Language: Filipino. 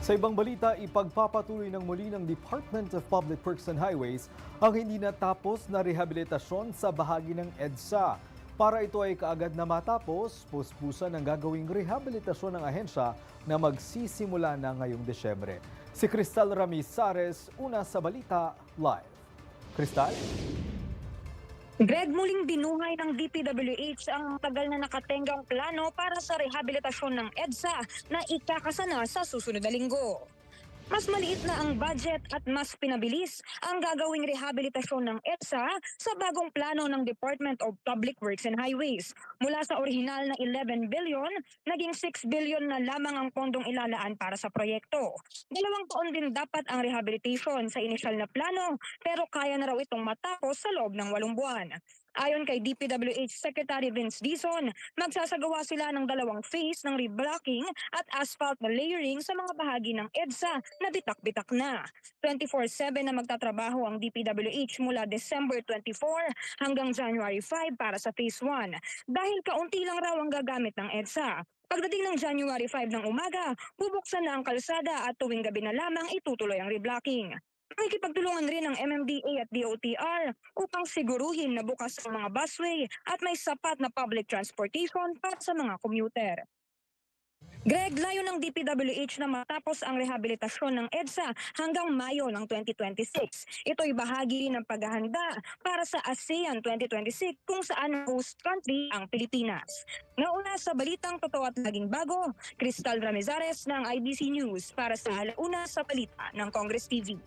Sa ibang balita, ipagpapatuloy ng muli ng Department of Public Works and Highways ang hindi natapos na rehabilitasyon sa bahagi ng EDSA. Para ito ay kaagad na matapos, puspusan ang gagawing rehabilitasyon ng ahensya na magsisimula na ngayong Desyembre. Si Cristal Ramizares, una sa Balita Live. Cristal? Greg, muling binuhay ng DPWH ang tagal na nakatenggang plano para sa rehabilitasyon ng EDSA na ikakasana sa susunod na linggo. Mas maliit na ang budget at mas pinabilis ang gagawing rehabilitasyon ng EDSA sa bagong plano ng Department of Public Works and Highways. Mula sa orihinal na 11 billion, naging 6 billion na lamang ang pondong ilalaan para sa proyekto. 2 taon din dapat ang rehabilitation sa inisyal na plano, pero kaya na raw itong matapos sa loob ng 8 buwan. Ayon kay DPWH Secretary Vince Dizon, magsasagawa sila ng 2 phase ng reblocking at asphalt na layering sa mga bahagi ng EDSA na bitak-bitak na. 24/7 na magtatrabaho ang DPWH mula December 24 hanggang January 5 para sa phase 1 dahil kaunti lang raw ang gagamit ng EDSA. Pagdating ng January 5 ng umaga, bubuksan na ang kalsada at tuwing gabi na lamang itutuloy ang reblocking. Nakikipagtulungan rin ng MMDA at DOTR upang siguruhin na bukas ang mga busway at may sapat na public transportation para sa mga commuter. Greg, layo ng DPWH na matapos ang rehabilitasyon ng EDSA hanggang Mayo ng 2026. Ito'y bahagi rin ng paghahanda para sa ASEAN 2026 kung saan host country ang Pilipinas. Nauna sa balitang totoo at laging bago, Cristal Ramizares ng IBC News para sa Alauna sa Balita ng Congress TV.